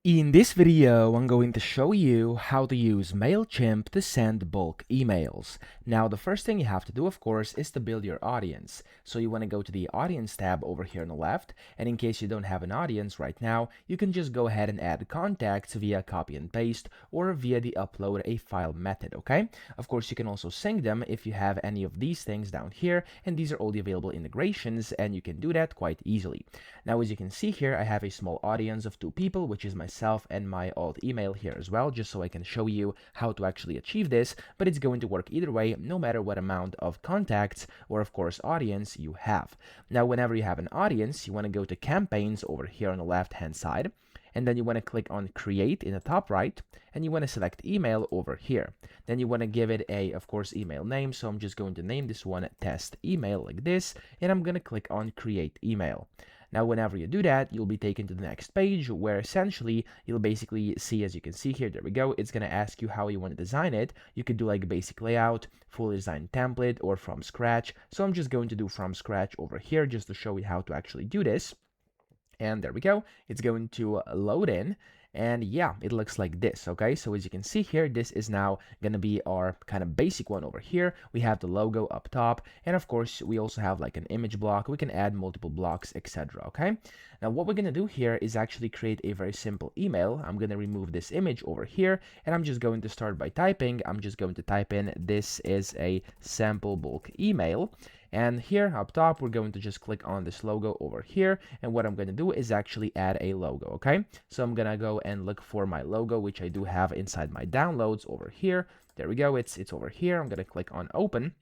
In this video, I'm going to show you how to use Mailchimp to send bulk emails. Now, the first thing you have to do, of course, is to build your audience. So you want to go to the audience tab over here on the left, and in case you don't have an audience right now, you can just go ahead and add contacts via copy and paste or via the upload a file method, okay? Of course, you can also sync them if you have any of these things down here, and these are all the available integrations, and you can do that quite easily. Now, as you can see here, I have a small audience of 2 people, which is myself and my alt email here as well, just so I can show you how to actually achieve this, but it's going to work either way, no matter what amount of contacts or of course audience you have. Now, whenever you have an audience, you want to go to campaigns over here on the left hand side, and then you want to click on create in the top right, and you want to select email over here. Then you want to give it a, of course, email name. So I'm just going to name this one test email like this, and I'm going to click on create email. Now, whenever you do that, you'll be taken to the next page where essentially you'll basically see, as you can see here, there we go, it's going to ask you how you want to design it. You could do like basic layout, fully designed template, or from scratch. So I'm just going to do from scratch over here just to show you how to actually do this. And there we go, it's going to load in. And yeah, it looks like this, okay? So as you can see here, this is now gonna be our kind of basic one over here. We have the logo up top, and of course, we also have like an image block. We can add multiple blocks, etc., okay? Now, what we're gonna do here is actually create a very simple email. I'm gonna remove this image over here, and I'm just going to start by typing. I'm just going to type in, this is a sample bulk email. And here up top, we're going to just click on this logo over here. And what I'm going to do is actually add a logo, okay? So I'm going to go and look for my logo, which I do have inside my downloads over here. There we go. It's over here. I'm going to click on open.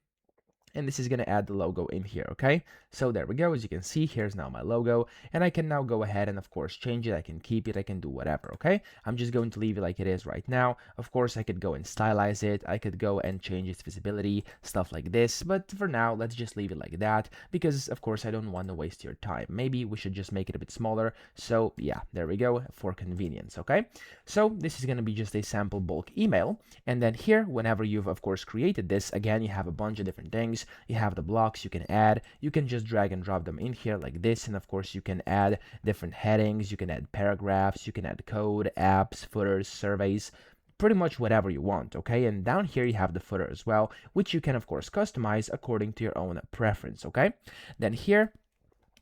And this is going to add the logo in here, okay? So there we go. As you can see, here's now my logo, and I can now go ahead and of course change it. I can keep it, I can do whatever, okay? I'm just going to leave it like it is right now. Of course, I could go and stylize it. I could go and change its visibility, stuff like this, but for now, let's just leave it like that because of course I don't want to waste your time. Maybe we should just make it a bit smaller. So yeah, there we go, for convenience, okay? So this is going to be just a sample bulk email, and then here, whenever you've of course created this, again, you have a bunch of different things. You have the blocks you can add. You can just drag and drop them in here like this, and of course you can add different headings, you can add paragraphs, you can add code, apps, footers, surveys, pretty much whatever you want, okay? And down here you have the footer as well, which you can of course customize according to your own preference, okay? Then here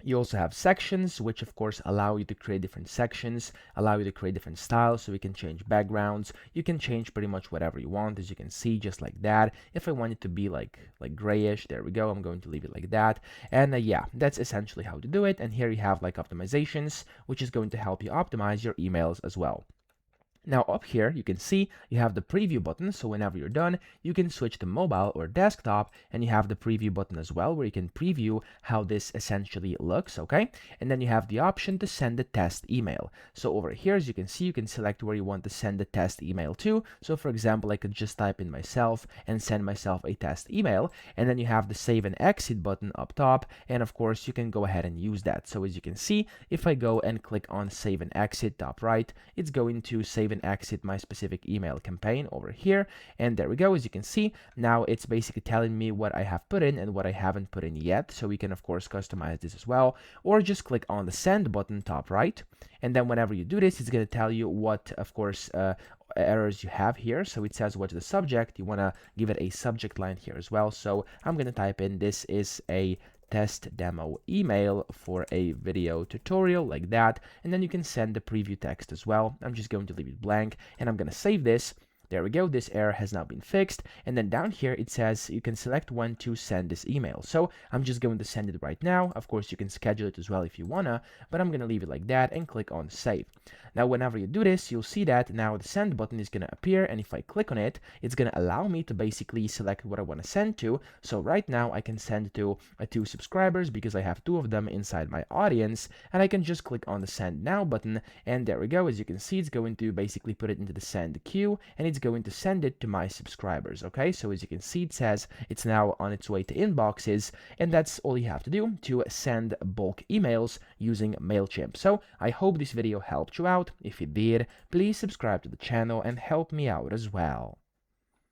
you also have sections, which of course allow you to create different sections, allow you to create different styles, so we can change backgrounds. You can change pretty much whatever you want, as you can see, just like that. If I want it to be like grayish, there we go, I'm going to leave it like that. And yeah, that's essentially how to do it. And here you have like optimizations, which is going to help you optimize your emails as well. Now up here, you can see you have the preview button, so whenever you're done, you can switch to mobile or desktop, and you have the preview button as well, where you can preview how this essentially looks, okay? And then you have the option to send the test email. So over here, as you can see, you can select where you want to send the test email to. So for example, I could just type in myself and send myself a test email, and then you have the save and exit button up top, and of course, you can go ahead and use that. So as you can see, if I go and click on save and exit top right, it's going to save and exit my specific email campaign over here, and there we go. As you can see, now it's basically telling me what I have put in and what I haven't put in yet, so we can of course customize this as well, or just click on the send button top right, and then whenever you do this, it's going to tell you what of course errors you have here. So it says what's the subject. You want to give it a subject line here as well, so I'm going to type in, this is a test demo email for a video tutorial, like that, and then you can send the preview text as well. I'm just going to leave it blank, and I'm going to save this. There we go, this error has now been fixed, and then down here it says you can select when to send this email. So I'm just going to send it right now. Of course, you can schedule it as well if you wanna, but I'm gonna leave it like that and click on save. Now, whenever you do this, you'll see that now the send button is gonna appear, and if I click on it, it's gonna allow me to basically select what I wanna send to. So right now I can send to 2 subscribers because I have 2 of them inside my audience, and I can just click on the send now button, and there we go. As you can see, it's going to basically put it into the send queue, and it's going to send it to my subscribers, okay? So as you can see, it says it's now on its way to inboxes, and that's all you have to do to send bulk emails using Mailchimp. So I hope this video helped you out. If it did, please subscribe to the channel and help me out as well.